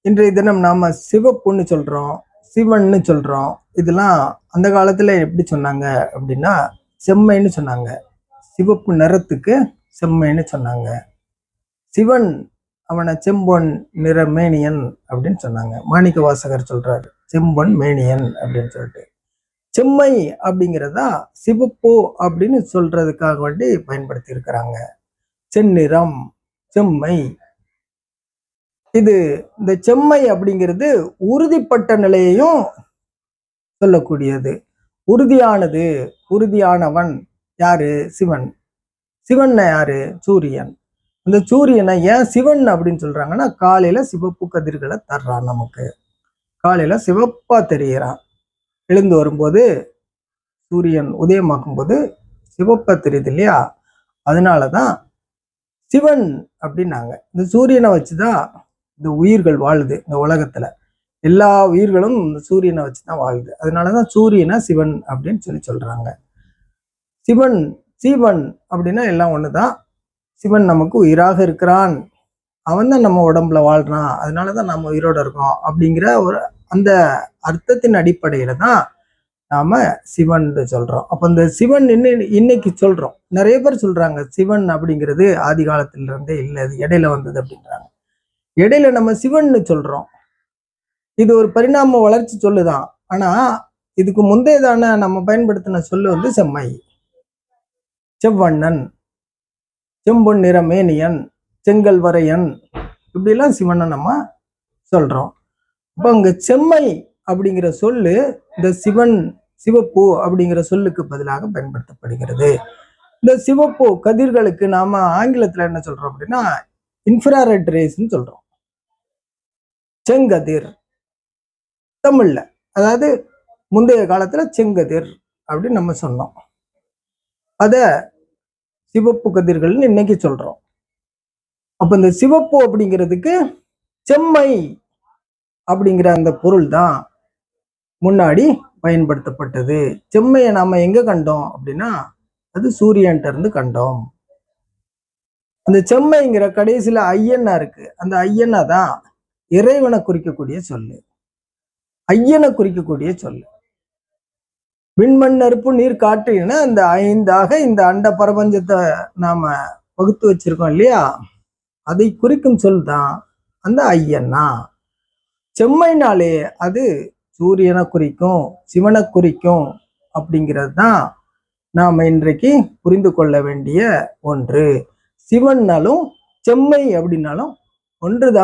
இன்றைய தினம் நாம சிவப்புன்னு சொல்றோம், சிவன்னு சொல்றோம். இதெல்லாம் அந்த காலத்துல எப்படி சொன்னாங்க அப்படின்னா, செம்மைன்னு சொன்னாங்க. சிவப்பு நிறத்துக்கு செம்மைன்னு சொன்னாங்க. சிவன் அவனை செம்பொன் நிற மேனியன் அப்படின்னு சொன்னாங்க. மாணிக்க வாசகர் சொல்றாரு, செம்பொன் மேனியன் அப்படின்னு சொல்லிட்டு. செம்மை அப்படிங்கிறதா சிவப்பு அப்படின்னு சொல்றதுக்காக வேண்டி பயன்படுத்தி இருக்கிறாங்க. செந்நிறம், செம்மை. இது இந்த செம்மை அப்படிங்கிறது உறுதிப்பட்ட நிலையையும் சொல்லக்கூடியது. உறுதியானது, உறுதியானவன் யாரு? சிவன். சிவன் யாரு? சூரியன். இந்த சூரியனை ஏன் சிவன் அப்படின்னு சொல்றாங்கன்னா, காலையில சிவப்பு கதிர்களை தர்றான் நமக்கு. காலையில சிவப்பா தெரிகிறான். எழுந்து வரும்போது சூரியன் உதயமாகும் போது சிவப்பா தெரியுது இல்லையா? அதனாலதான் சிவன் அப்படின்னாங்க. இந்த சூரியனை வச்சுதான் இந்த உயிர்கள் வாழுது இந்த உலகத்துல. எல்லா உயிர்களும் இந்த சூரியனை வச்சுதான் வாழுது. அதனாலதான் சூரியனை சிவன் அப்படின்னு சொல்றாங்க. சிவன் சீவன் அப்படின்னா எல்லாம் ஒண்ணுதான். சிவன் நமக்கு உயிராக இருக்கிறான், அவன் தான் நம்ம உடம்புல வாழ்றான், அதனாலதான் நம்ம உயிரோட இருக்கோம் அப்படிங்கிற ஒரு அந்த அர்த்தத்தின் அடிப்படையில தான் நாம சிவன் சொல்றோம். அப்ப இந்த சிவன் இன்னைக்கு சொல்றோம். நிறைய பேர் சொல்றாங்க சிவன் அப்படிங்கிறது ஆதி காலத்துல இருந்தே இல்லை, அது இடையில வந்தது அப்படின்றாங்க. இடையில நம்ம சிவன்னு சொல்றோம். இது ஒரு பரிணாம வளர்ச்சி சொல்லுதான். ஆனா இதுக்கு முந்தையதான நம்ம பயன்படுத்தின சொல்லு வந்து செம்மை, செவ்வண்ணன், செம்பொன் நிற மேனியன், செங்கல் வரையன், இப்படிலாம் சிவனை நம்ம சொல்றோம். அப்ப அங்க செம்மை அப்படிங்கிற சொல்லு இந்த சிவன் சிவப்பு அப்படிங்கிற சொல்லுக்கு பதிலாக பயன்படுத்தப்படுகிறது. இந்த சிவப்பு கதிர்களுக்கு நாம ஆங்கிலத்துல என்ன சொல்றோம் அப்படின்னா இன்ஃப்ராரெட் ரேஸ்ன்னு சொல்றோம். செங்கதிர் தமிழ்ல, அதாவது முந்தைய காலத்துல செங்கதிர் அப்படின்னு நம்ம சொன்னோம். அத சிவப்பு கதிர்கள்னு இன்னைக்கு சொல்றோம். அப்ப இந்த சிவப்பு அப்படிங்கிறதுக்கு செம்மை அப்படிங்கிற அந்த பொருள் தான் முன்னாடி பயன்படுத்தப்பட்டது. செம்மையை நாம எங்க கண்டோம் அப்படின்னா அது சூரியன்ட்ட இருந்து கண்டோம். அந்த செம்மைங்கிற கடைசியில ஐயன்னா இருக்கு. அந்த ஐயன்னா தான் இறைவனை குறிக்கக்கூடிய சொல்லு, ஐயனை குறிக்கக்கூடிய சொல்லு. விண்மண் நெருப்பு நீர் காற்றுன்னா அந்த 5ஆக இந்த அண்ட பிரபஞ்சத்தை நாம வகுத்து வச்சிருக்கோம் இல்லையா? அதை குறிக்கும் சொல் தான் அந்த ஐயன்னா. செம்மைனாலே அது சூரியனை குறிக்கும், சிவனை குறிக்கும் அப்படிங்கிறது தான் நாம இன்றைக்கு புரிந்து கொள்ள வேண்டிய ஒன்று. சிவன்னாலும் செம்மை அப்படின்னாலும் ஒன்றுதான்.